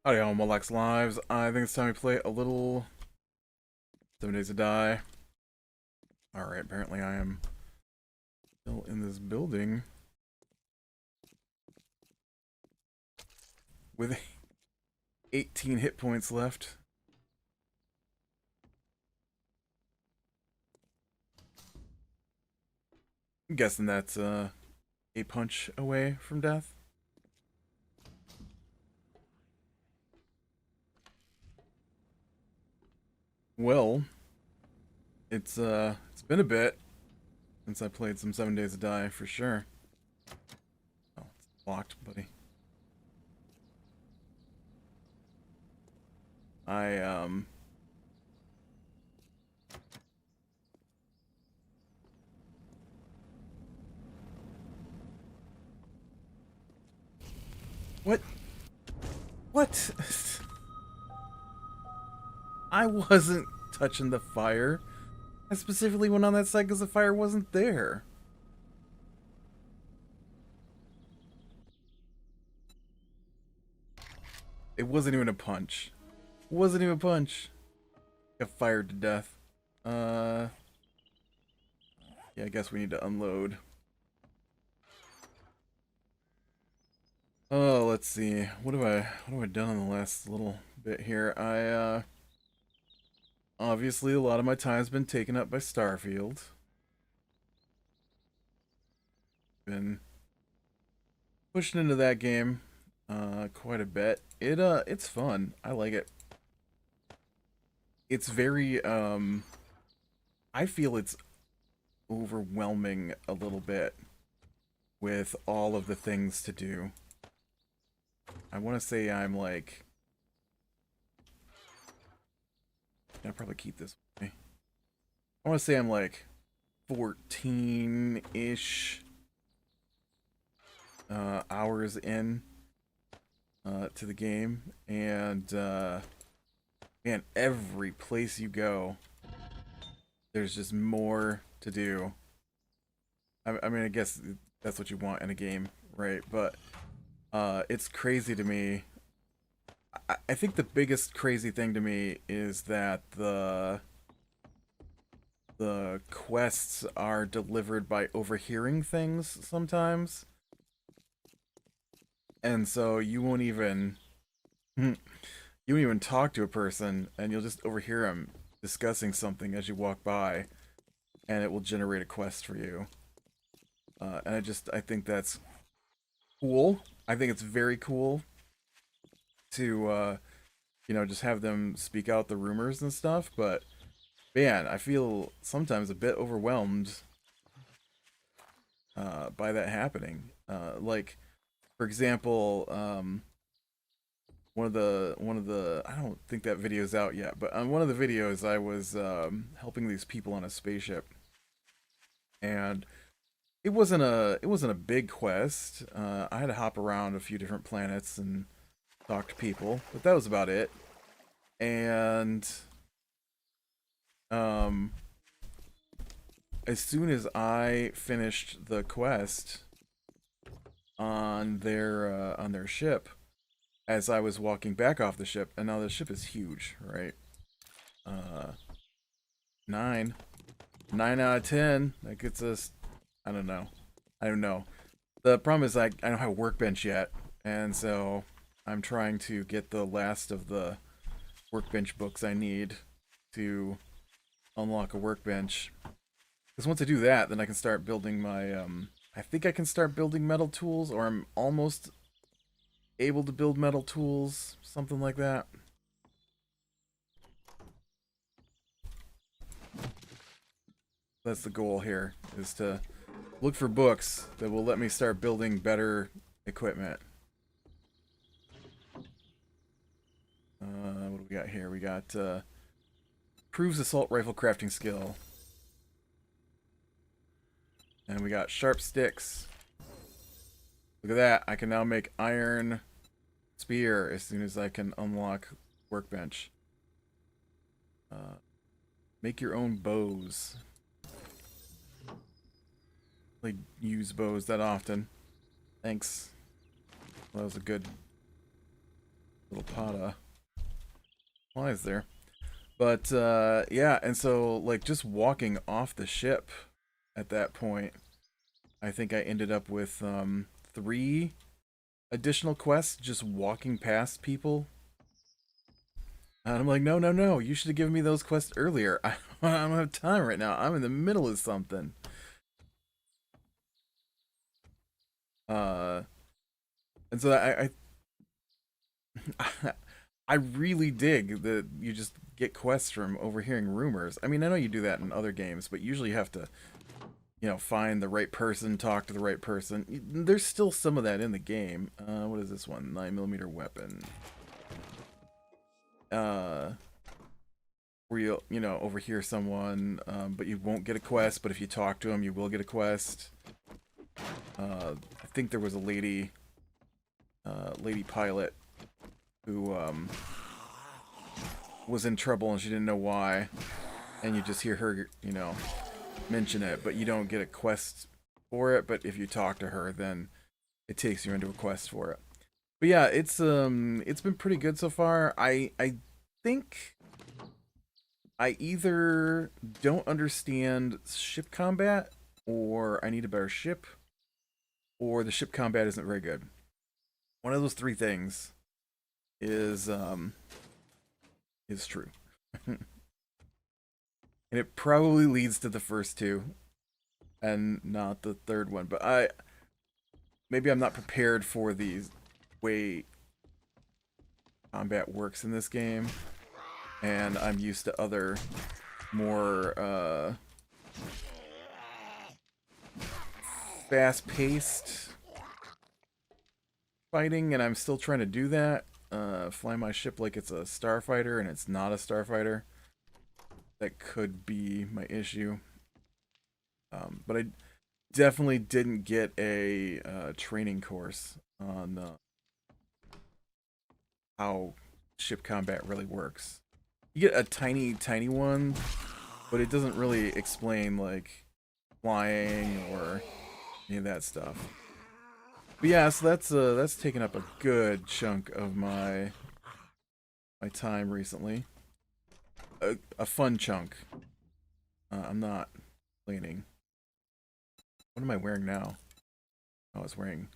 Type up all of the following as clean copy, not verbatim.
Howdy, all Molex Lives. I think it's time we play a little 7 Days to Die. Alright, apparently I am still in this building with 18 hit points left. I'm guessing that's a punch away from death. Well, it's been a bit since I played some 7 Days to Die for sure. Oh, it's locked, buddy. What? What? I wasn't touching the fire. I specifically went on that side because the fire wasn't there. It wasn't even a punch. It wasn't even a punch. Got fired to death. Yeah, I guess we need to unload. Oh, let's see. What have I done in the last little bit here? Obviously a lot of my time's been taken up by Starfield. Been pushing into that game quite a bit. It's fun. I like it. It's very I feel it's overwhelming a little bit with all of the things to do. I want to say I'm like, I'll probably keep this with me. I want to say I'm like 14-ish hours in to the game, and man, every place you go, there's just more to do. I mean, I guess that's what you want in a game, right? But it's crazy to me. I think the biggest crazy thing to me is that the quests are delivered by overhearing things sometimes. And so you won't even talk to a person, and you'll just overhear them discussing something as you walk by, and it will generate a quest for you. And I think that's cool. I think it's very cool to just have them speak out the rumors and stuff, but man, I feel sometimes a bit overwhelmed by that happening. Like, for example, one of the I don't think that video's out yet, but on one of the videos I was helping these people on a spaceship, and it wasn't a big quest. I had to hop around a few different planets and talk to people, but that was about it. And as soon as I finished the quest on their ship, as I was walking back off the ship, and now the ship is huge, right? 9 out of 10. That gets us, I don't know. The problem is I don't have a workbench yet, and so I'm trying to get the last of the workbench books I need to unlock a workbench. Because once I do that, then I can start building my, I think I can start building metal tools, or I'm almost able to build metal tools, something like that. That's the goal here, is to look for books that will let me start building better equipment. What do we got here? We got proves assault rifle crafting skill. And we got sharp sticks. Look at that. I can now make iron spear as soon as I can unlock Workbench. Make your own bows. I use bows that often. Thanks. Well, that was a good little pot of flies there. But yeah, and so like just walking off the ship at that point, I think I ended up with 3 additional quests just walking past people. And I'm like, no, no, no, you should have given me those quests earlier. I don't have time right now. I'm in the middle of something. Uh, and so I really dig that you just get quests from overhearing rumors. I mean, I know you do that in other games, but usually you have to, you know, find the right person, talk to the right person. There's still some of that in the game. What is this one? 9mm weapon. Where you know, overhear someone, but you won't get a quest, but if you talk to them, you will get a quest. I think there was a lady pilot who was in trouble and she didn't know why, and you just hear her, you know, mention it, but you don't get a quest for it. But if you talk to her, then it takes you into a quest for it. But yeah, it's been pretty good so far. I think I either don't understand ship combat, or I need a better ship, or the ship combat isn't very good. One of those 3 things is true. And it probably leads to the first 2 and not the 3rd one. But maybe I'm not prepared for the way combat works in this game, and I'm used to other more fast-paced fighting, and I'm still trying to do that. Fly my ship like it's a starfighter, and it's not a starfighter. That could be my issue. But I definitely didn't get a training course on how ship combat really works. You get a tiny, tiny one, but it doesn't really explain like flying or any of that stuff. But yeah, so that's taken up a good chunk of my time recently. A fun chunk. I'm not complaining. What am I wearing now? Oh, I was wearing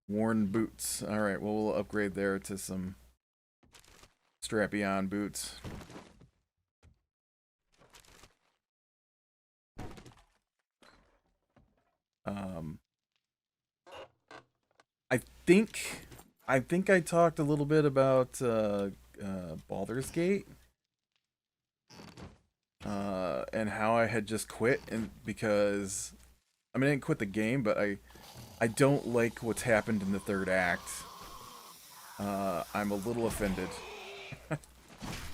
worn boots. Alright, well, we'll upgrade there to some strappy-on boots. I think I talked a little bit about Baldur's Gate. And how I had just quit, and because I mean I didn't quit the game, but I don't like what's happened in the 3rd act. I'm a little offended.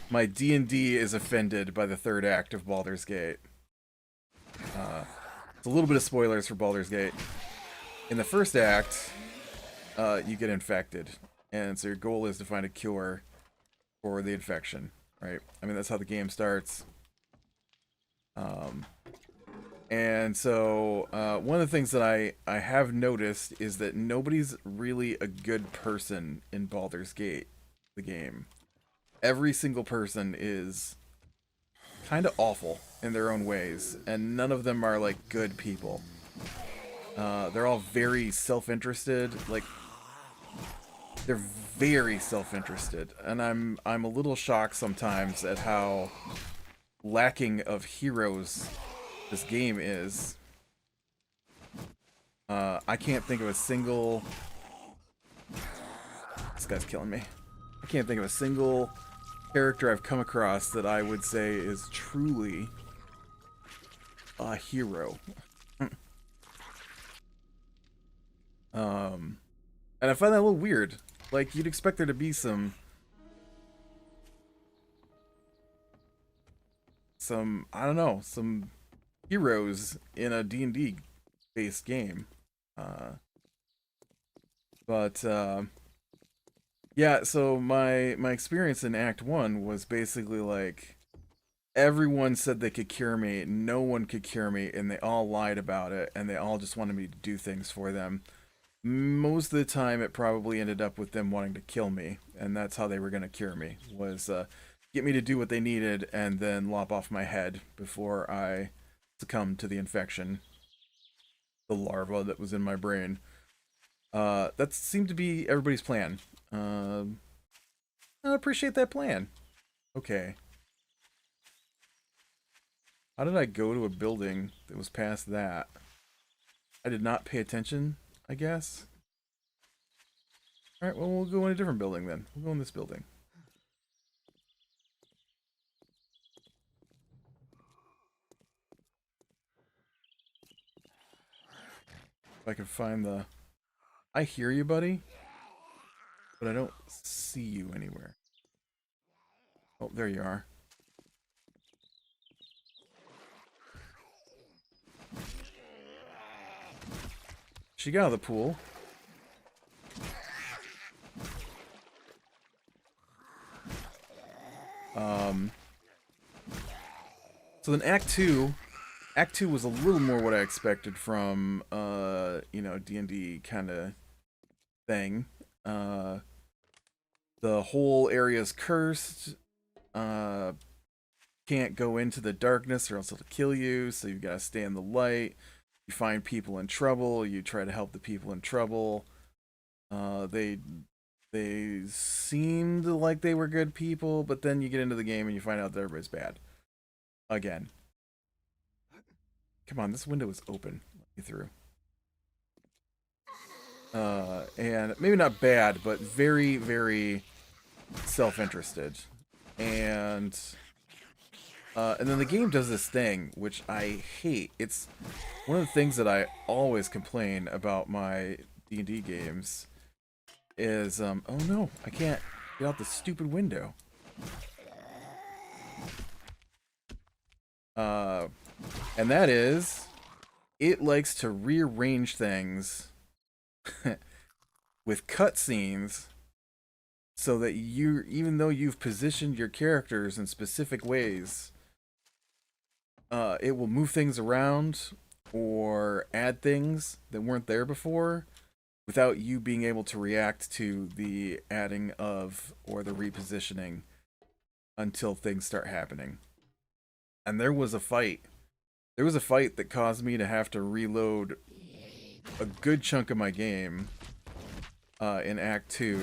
My D&D is offended by the 3rd act of Baldur's Gate. It's a little bit of spoilers for Baldur's Gate. In the 1st act, you get infected, and so your goal is to find a cure for the infection, right? I mean, that's how the game starts. And so one of the things that I have noticed is that nobody's really a good person in Baldur's Gate, the game. Every single person is kind of awful in their own ways, and none of them are like good people. They're all very self-interested, like they're very self-interested, and I'm a little shocked sometimes at how lacking of heroes this game is. I can't think of a single... This guy's killing me. I can't think of a single character I've come across that I would say is truly a hero. And I find that a little weird. Like, you'd expect there to be some I don't know, some heroes in a D&D based game. But yeah, so my experience in Act 1 was basically like everyone said they could cure me, no one could cure me, and they all lied about it, and they all just wanted me to do things for them. Most of the time it probably ended up with them wanting to kill me, and that's how they were going to cure me, was get me to do what they needed and then lop off my head before I succumbed to the infection, the larva that was in my brain. That seemed to be everybody's plan. I appreciate that plan. Okay. How did I go to a building that was past that? I did not pay attention, I guess. Alright, well, we'll go in a different building then. We'll go in this building. If I can find the... I hear you, buddy, but I don't see you anywhere. Oh, there you are. She got out of the pool. So then Act 2 was a little more what I expected from, you know, D&D kind of thing. The whole area is cursed. Can't go into the darkness or else it'll kill you, so you've got to stay in the light. You find people in trouble, you try to help the people in trouble. They seemed like they were good people, but then you get into the game and you find out that everybody's bad. Again. Come on, this window is open. Let me through. And maybe not bad, but very, very self-interested. And then the game does this thing, which I hate. It's one of the things that I always complain about my D&D games is, oh no, I can't get out the stupid window. And that is, it likes to rearrange things with cutscenes so that you, even though you've positioned your characters in specific ways, it will move things around or add things that weren't there before without you being able to react to the adding of or the repositioning until things start happening. And there was a fight. There was a fight that caused me to have to reload a good chunk of my game in Act 2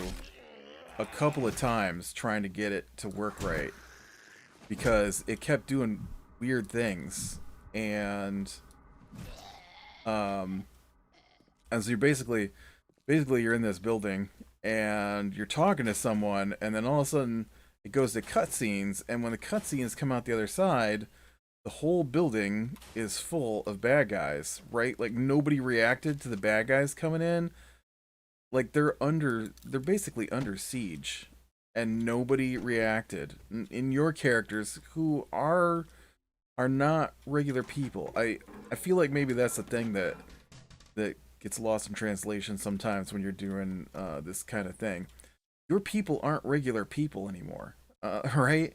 a couple of times trying to get it to work right because it kept doing weird things. And as you're basically you're in this building and you're talking to someone, and then all of a sudden it goes to cutscenes, and when the cutscenes come out the other side, the whole building is full of bad guys, right? Like nobody reacted to the bad guys coming in. Like they're basically under siege, and nobody reacted. In your characters who are not regular people. I feel like maybe that's the thing that gets lost in translation sometimes when you're doing this kind of thing. Your people aren't regular people anymore, right?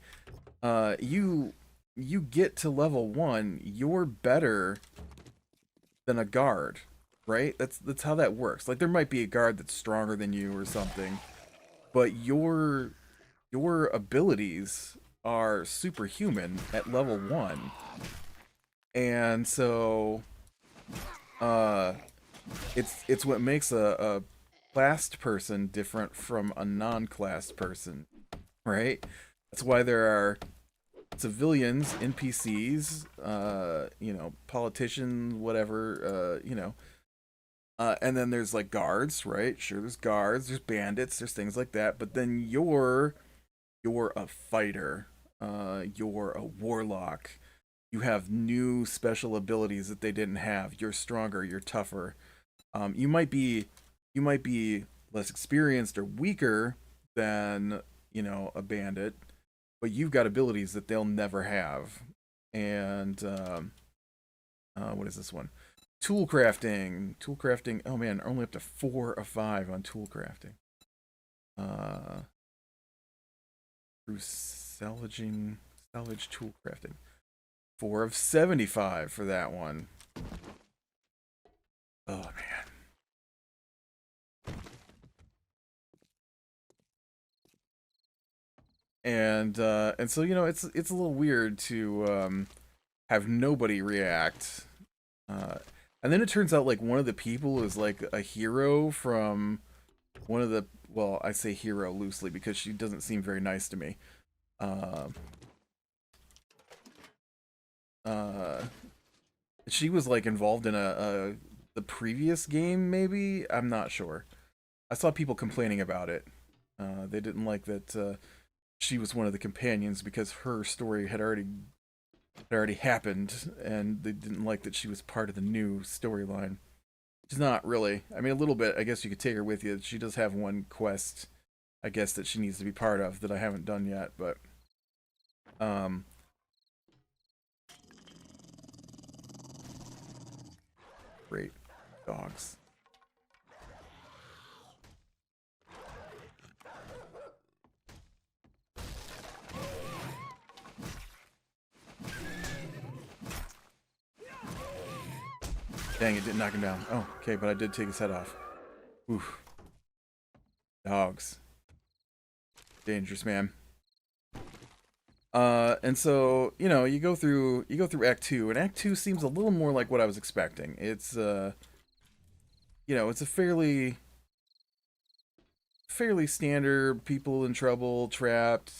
You get to level 1, you're better than a guard, right? That's how that works. Like there might be a guard that's stronger than you or something, but your abilities are superhuman at level 1. And so it's what makes a classed person different from a non-classed person, right? That's why there are civilians, NPCs, you know, politicians, whatever, you know, and then there's like guards, right? Sure, there's guards, there's bandits, there's things like that. But then you're a fighter, you're a warlock. You have new special abilities that they didn't have. You're stronger, you're tougher. You might be less experienced or weaker than, you know, a bandit, but you've got abilities that they'll never have. And what is this one? Tool crafting. Tool crafting. Oh man, only up to 4 of 5 on tool crafting. Through salvage tool crafting. 4 of 75 for that one. Oh man. And so it's a little weird to have nobody react. And then it turns out like one of the people is like a hero from one of the, well, I say hero loosely because she doesn't seem very nice to me. Uh, uh, she was like involved in the previous game, maybe? I'm not sure. I saw people complaining about it. They didn't like that she was one of the companions because her story had already happened, and they didn't like that she was part of the new storyline. She's not really. I mean, a little bit. I guess you could take her with you. She does have one quest, I guess, that she needs to be part of that I haven't done yet. But um, great dogs. Dang, it didn't knock him down. Oh, okay, but I did take his head off. Oof. Dogs. Dangerous, man. And so, you go through Act 2, and Act 2 seems a little more like what I was expecting. It's it's a fairly standard people in trouble, trapped.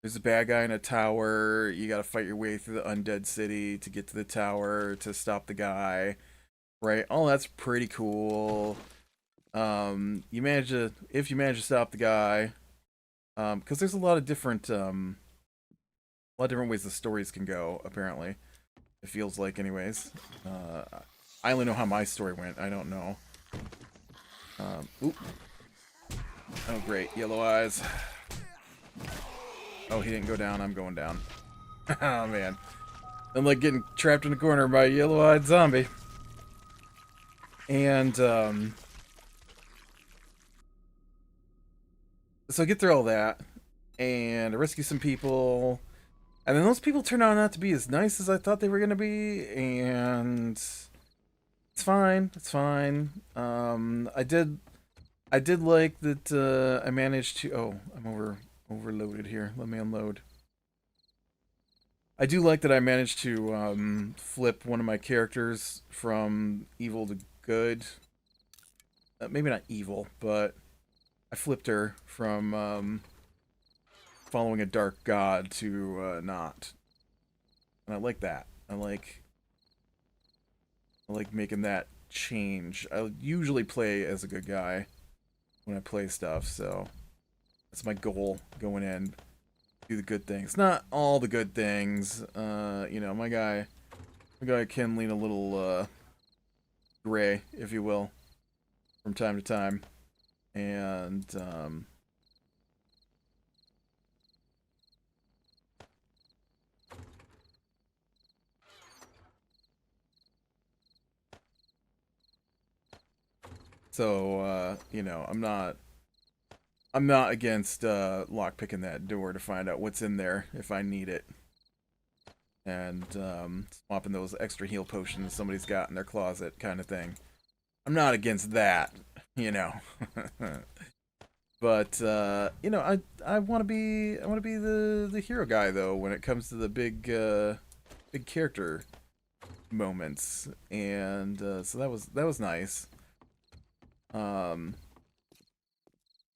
There's a bad guy in a tower. You gotta fight your way through the undead city to get to the tower to stop the guy. Right? Oh, that's pretty cool. If you manage to stop the guy, because there's a lot of different ways the stories can go. Apparently, it feels like, anyways. I only know how my story went. I don't know. Oop. Oh, great, yellow eyes. Oh, he didn't go down. I'm going down. Oh man, I'm like getting trapped in a corner by a yellow-eyed zombie. And so I get through all that, and I rescue some people, and then those people turn out not to be as nice as I thought they were gonna be, and it's fine. It's fine. I did like that. I managed to. Oh, I'm overloaded here. Let me unload. I do like that I managed to flip one of my characters from evil to good. Maybe not evil, but I flipped her from following a dark god to not. And I like that. I like making that change. I usually play as a good guy when I play stuff, so that's my goal going in. Do the good things. Not all the good things. My guy can lean a little gray, if you will, from time to time. And so I'm not against lock picking that door to find out what's in there if I need it. And swapping those extra heal potions somebody's got in their closet, kind of thing. I'm not against that, you know. But I want to be the hero guy though when it comes to the big character moments, and so that was nice. Um,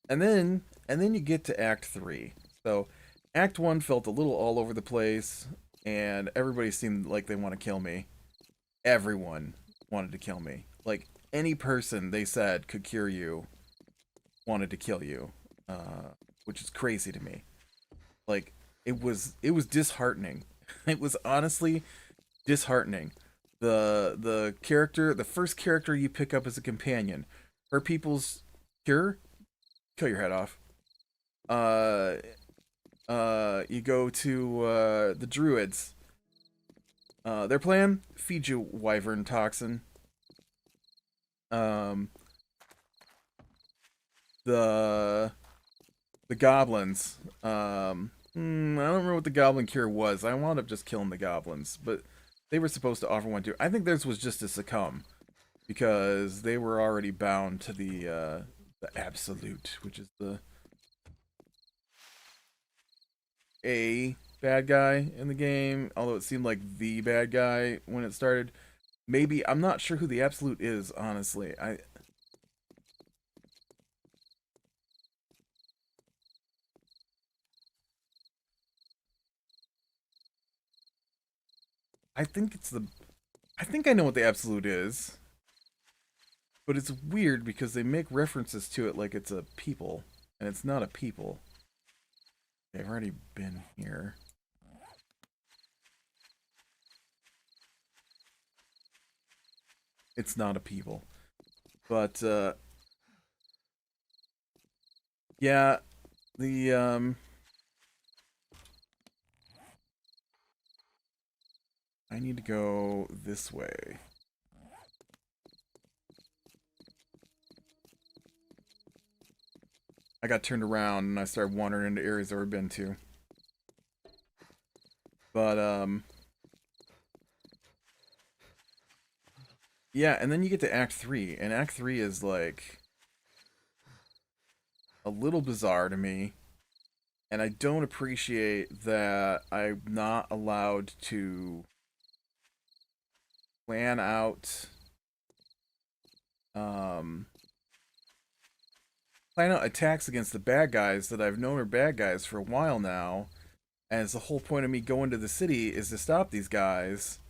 and then you get to Act 3. So Act 1 felt a little all over the place, and everybody seemed like they want to kill me. Everyone wanted to kill me. Like any person they said could cure you wanted to kill you, which is crazy to me. Like it was disheartening. It was honestly disheartening. The first character you pick up as a companion, her people's cure, kill your head off. You go to the druids. Their plan: feed you wyvern toxin. Um, the goblins. I don't remember what the goblin cure was. I wound up just killing the goblins, but they were supposed to offer one too. I think theirs was just to succumb because they were already bound to the absolute, which is the a bad guy in the game. Although it seemed like the bad guy when it started. Maybe I'm not sure who the absolute is. Honestly, I think it's the I think I know what the absolute is, but it's weird because they make references to it like it's a people, and it's not a people. They've already been here. It's not a people. But yeah, the I need to go this way. I got turned around and I started wandering into areas I've never been to. But yeah, and then you get to Act 3, and Act 3 is like a little bizarre to me, and I don't appreciate that I'm not allowed to plan out um attacks against the bad guys that I've known are bad guys for a while now. And it's the whole point of me going to the city is to stop these guys.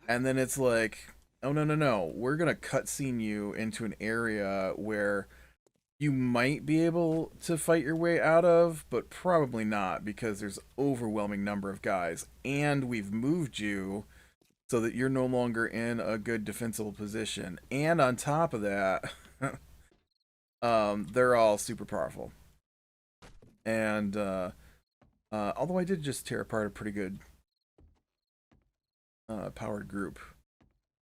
And then it's like, oh no no no, we're gonna cutscene you into an area where you might be able to fight your way out of, but probably not because there's overwhelming number of guys, and we've moved you so that you're no longer in a good defensible position. And on top of that, they're all super powerful. And although I did just tear apart a pretty good powered group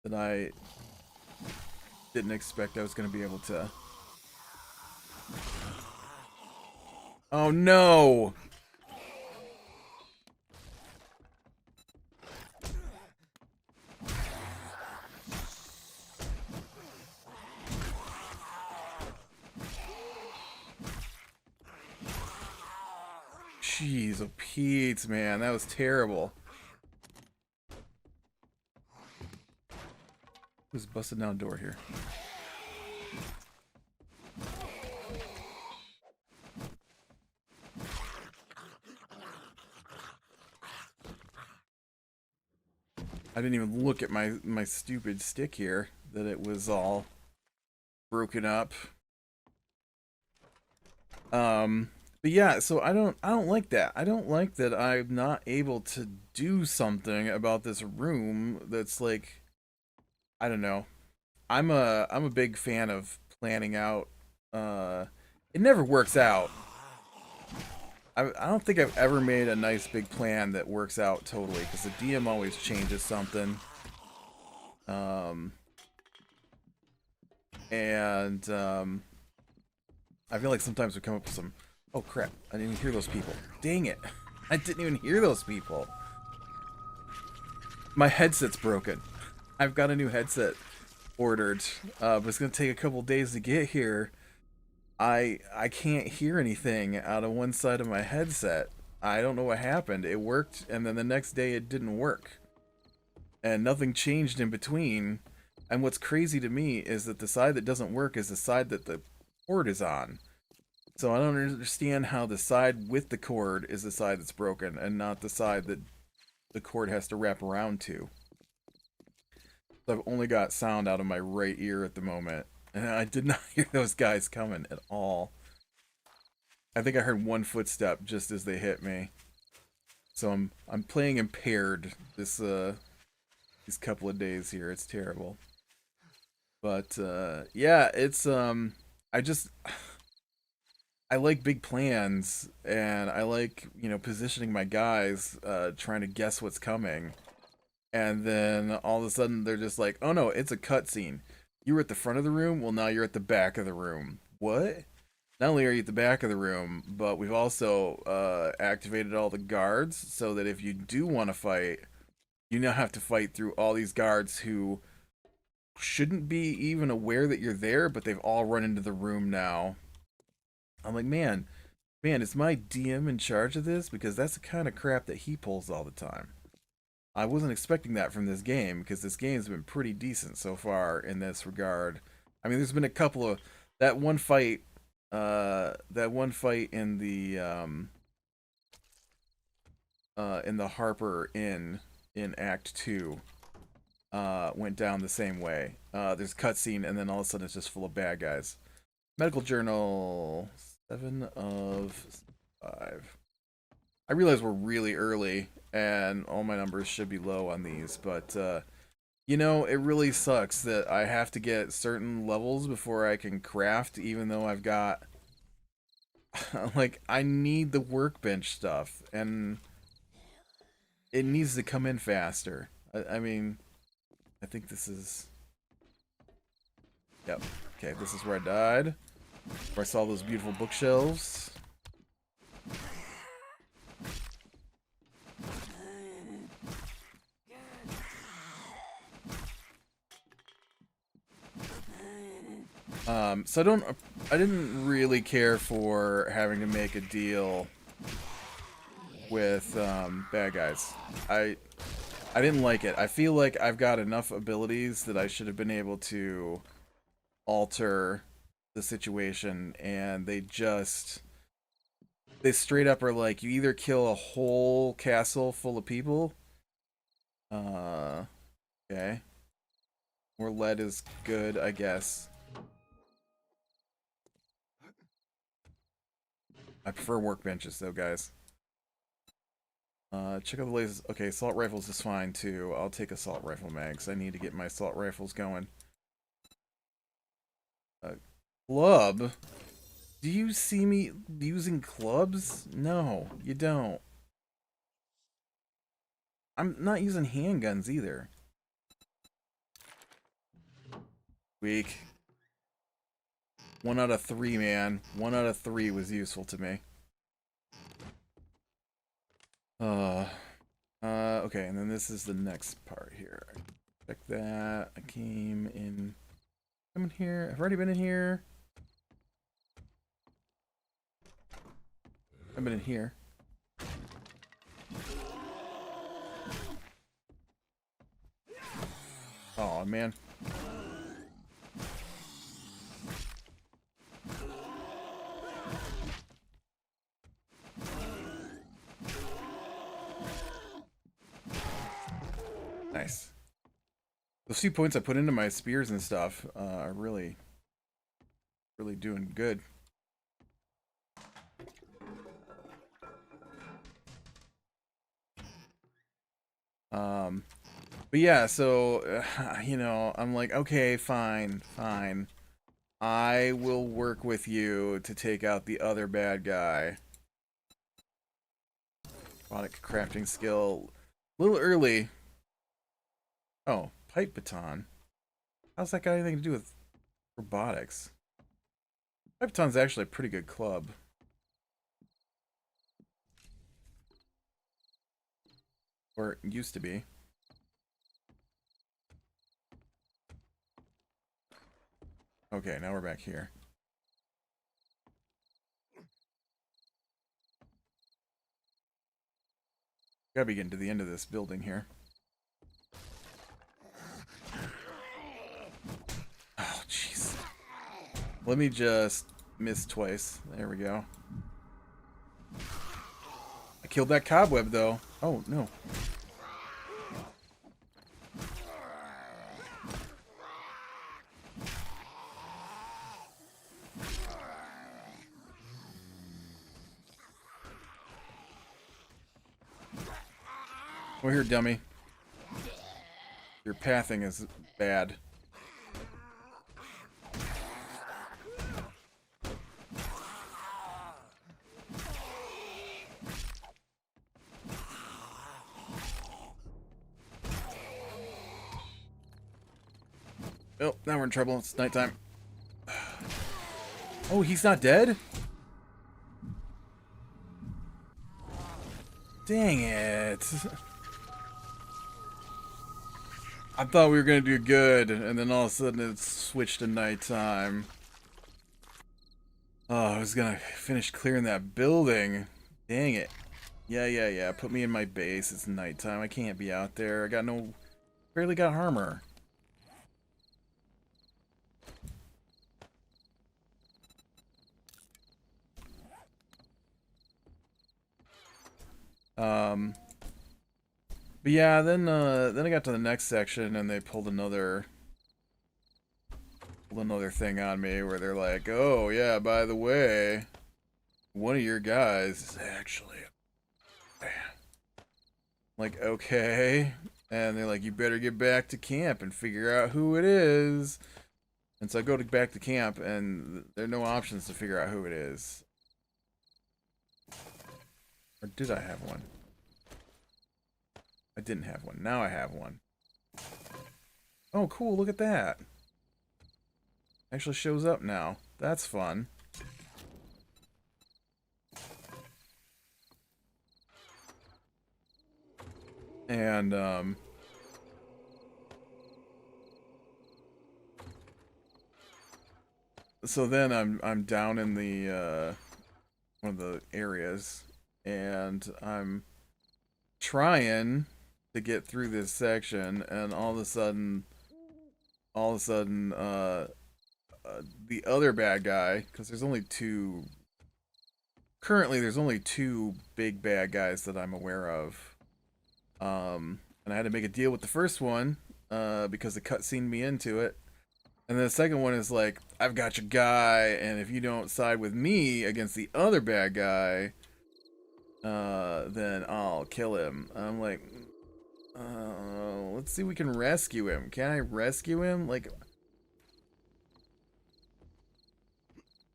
that I didn't expect I was going to be able to. Oh no! Jeez, oh Pete, man, that was terrible. Who's busted down a door here? I didn't even look at my stupid stick here, that it was all broken up. But yeah, so I don't like that. I don't like that I'm not able to do something about this room that's like, I don't know. I'm a big fan of planning out. It never works out. I don't think I've ever made a nice big plan that works out totally because the DM always changes something. Um, and I feel like sometimes we come up with some. Oh crap! I didn't even hear those people. Dang it! I didn't even hear those people. My headset's broken. I've got a new headset ordered, but it's gonna take a couple days to get here. I can't hear anything out of one side of my headset. I don't know what happened. It worked, and then the next day it didn't work, and nothing changed in between. And what's crazy to me is that the side that doesn't work is the side that the cord is on. So I don't understand how the side with the cord is the side that's broken, and not the side that the cord has to wrap around to. So I've only got sound out of my right ear at the moment, and I did not hear those guys coming at all. I think I heard one footstep just as they hit me. So I'm playing impaired these couple of days here. It's terrible. But yeah, it's I just I like big plans, and I like, positioning my guys, trying to guess what's coming. And then all of a sudden they're just like, oh no, it's a cutscene. You were at the front of the room, well now you're at the back of the room. What? Not only are you at the back of the room, but we've also activated all the guards so that if you do want to fight, you now have to fight through all these guards who shouldn't be even aware that you're there, but they've all run into the room now. I'm like, man, is my DM in charge of this? Because that's the kind of crap that he pulls all the time. I wasn't expecting that from this game, because this game's been pretty decent so far in this regard. I mean, there's been a couple of that one fight in the Harper Inn in Act 2 went down the same way. There's a cutscene, and then all of a sudden it's just full of bad guys. Medical journal 7 of 5. I realize we're really early, and all my numbers should be low on these, but you know, it really sucks that I have to get certain levels before I can craft, even though I've got like, I need the workbench stuff, and it needs to come in faster. I mean, I think this is... Yep. Okay, this is where I died. Where I saw those beautiful bookshelves. So I didn't really care for having to make a deal with bad guys. I didn't like it. I feel like I've got enough abilities that I should have been able to alter the situation, and they straight up are like, you either kill a whole castle full of people, okay, more lead is good, I guess. I prefer workbenches though, guys. Check out the lasers. Okay, assault rifles is fine too. I'll take assault rifle mags. I need to get my assault rifles going. Club? Do you see me using clubs? No, you don't. I'm not using handguns either. Weak. 1 out of 3, man. 1 out of 3 was useful to me. Okay, and then this is the next part here. Check that. I came in here. I've already been in here. I've been in here. Oh man. Nice. Those few points I put into my spears and stuff are really doing good. But yeah, so, you know, I'm like, okay, fine. I will work with you to take out the other bad guy. Robotic crafting skill. A little early. Oh, pipe baton. How's that got anything to do with robotics? Pipe baton's actually a pretty good club. Or it used to be. Okay, now we're back here. Gotta be getting to the end of this building here. Oh, jeez. Let me just miss twice. There we go. I killed that cobweb, though. Oh, no. Well, here, dummy. Your pathing is bad. Oh, now we're in trouble. It's nighttime. Oh, he's not dead? Dang it. I thought we were gonna do good, and then all of a sudden it switched to nighttime. Oh, I was gonna finish clearing that building. Dang it. Yeah. Put me in my base. It's nighttime. I can't be out there. I got no... Barely got armor. But yeah, then I got to the next section and they pulled another thing on me where they're like, "Oh yeah, by the way, one of your guys is actually like, okay." And they're like, "You better get back to camp and figure out who it is." And so I go back to camp and there are no options to figure out who it is. Or did I have one? I didn't have one. Now I have one. Oh, cool. Look at that. Actually shows up now. That's fun. And, so then I'm down in the, one of the areas, and I'm trying to get through this section, and all of a sudden, the other bad guy, because there's only two, currently there's only two big bad guys that I'm aware of, and I had to make a deal with the first one, because the cutscene me into it, and then the second one is like, I've got your guy, and if you don't side with me against the other bad guy, then I'll kill him. I'm like, let's see if we can rescue him. Can I rescue him? Like,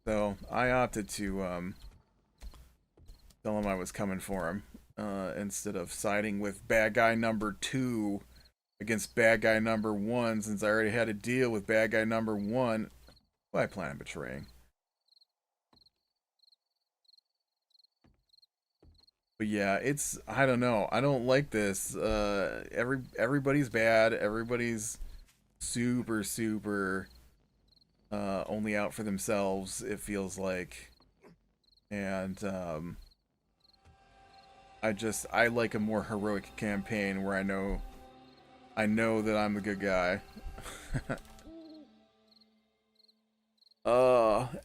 so I opted to, tell him I was coming for him, instead of siding with bad guy number 2 against bad guy number 1, since I already had a deal with bad guy number 1, who I plan on betraying. But yeah, it's, I don't know. I don't like this. Everybody's bad. Everybody's super only out for themselves, it feels like. And I like a more heroic campaign where I know that I'm the good guy.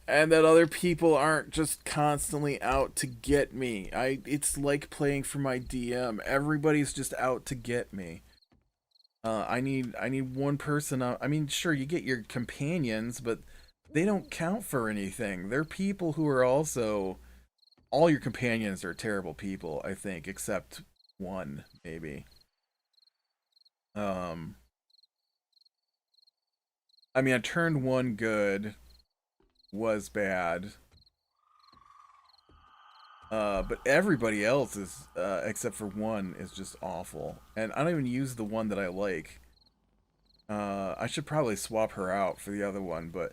And that other people aren't just constantly out to get me. It's like playing for my DM. Everybody's just out to get me. I need one person out. I mean, sure, you get your companions, but they don't count for anything. They're people who are also, all your companions are terrible people, I think, except one, maybe. Um, I mean, I turned one good, was bad. But everybody else is, except for one, is just awful. And I don't even use the one that I like. I should probably swap her out for the other one, but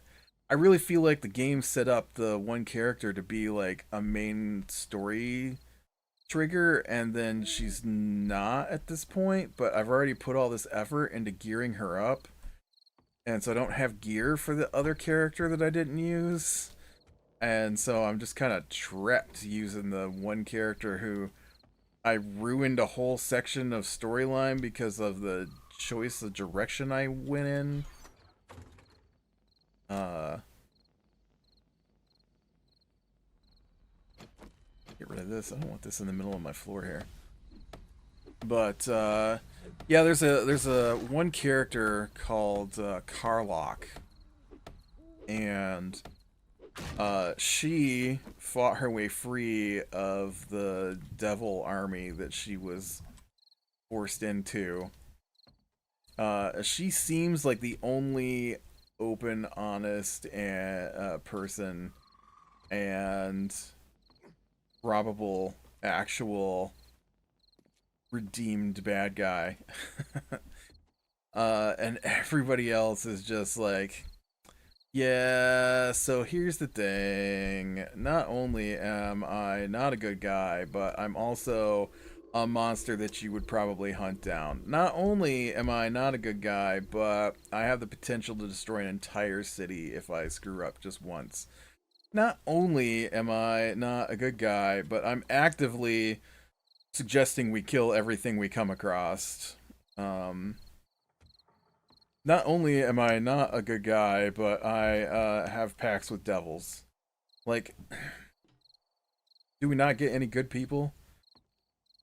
I really feel like the game set up the one character to be like a main story trigger, and then she's not at this point, but I've already put all this effort into gearing her up, and so I don't have gear for the other character that I didn't use. And so I'm just kind of trapped using the one character who I ruined a whole section of storyline because of the choice of direction I went in. Uh, get rid of this. I don't want this in the middle of my floor here. But yeah, there's a one character called Carlock, and she fought her way free of the devil army that she was forced into. She seems like the only open, honest, and person, and probable actual redeemed bad guy. And everybody else is just like, yeah, so here's the thing. Not only am I not a good guy, but I'm also a monster that you would probably hunt down. Not only am I not a good guy, but I have the potential to destroy an entire city if I screw up just once. Not only am I not a good guy, but I'm actively suggesting we kill everything we come across. Um, Not only am I not a good guy, but I have pacts with devils. Like, do we not get any good people?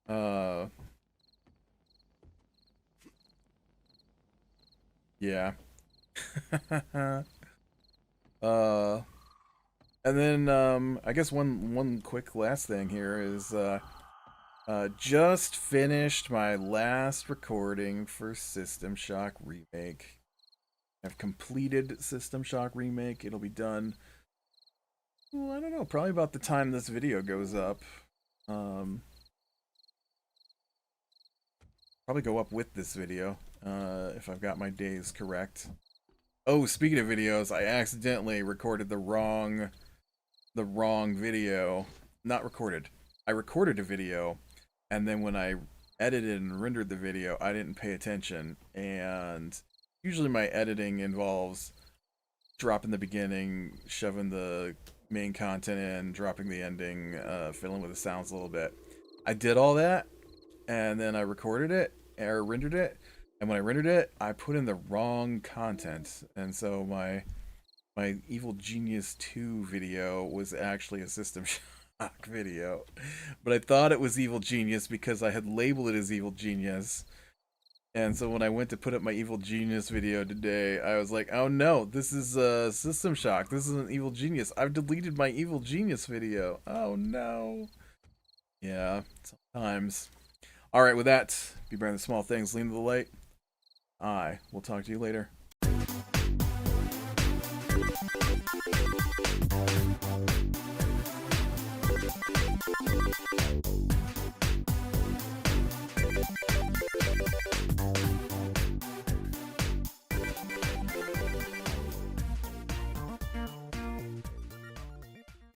Uh, yeah. uh, and then I guess one quick last thing here is just finished my last recording for System Shock Remake. I've completed System Shock Remake. It'll be done. Well, I don't know. Probably about the time this video goes up. Um, Probably go up with this video, if I've got my days correct. Oh, speaking of videos, I accidentally recorded the wrong video. Not recorded. I recorded a video, and then when I edited and rendered the video, I didn't pay attention. And usually my editing involves dropping the beginning, shoving the main content in, dropping the ending, filling with the sounds a little bit. I did all that, and then I recorded it or rendered it, and when I rendered it, I put in the wrong content, and so my Evil Genius 2 video was actually a System Shock video, but I thought it was Evil Genius because I had labeled it as Evil Genius. And so when I went to put up my Evil Genius video today, I was like, oh no, this is System Shock. This is an Evil Genius. I've deleted my Evil Genius video. Oh no. Yeah, sometimes. Alright, with that, be bearing the small things, lean to the light. I will talk to you later.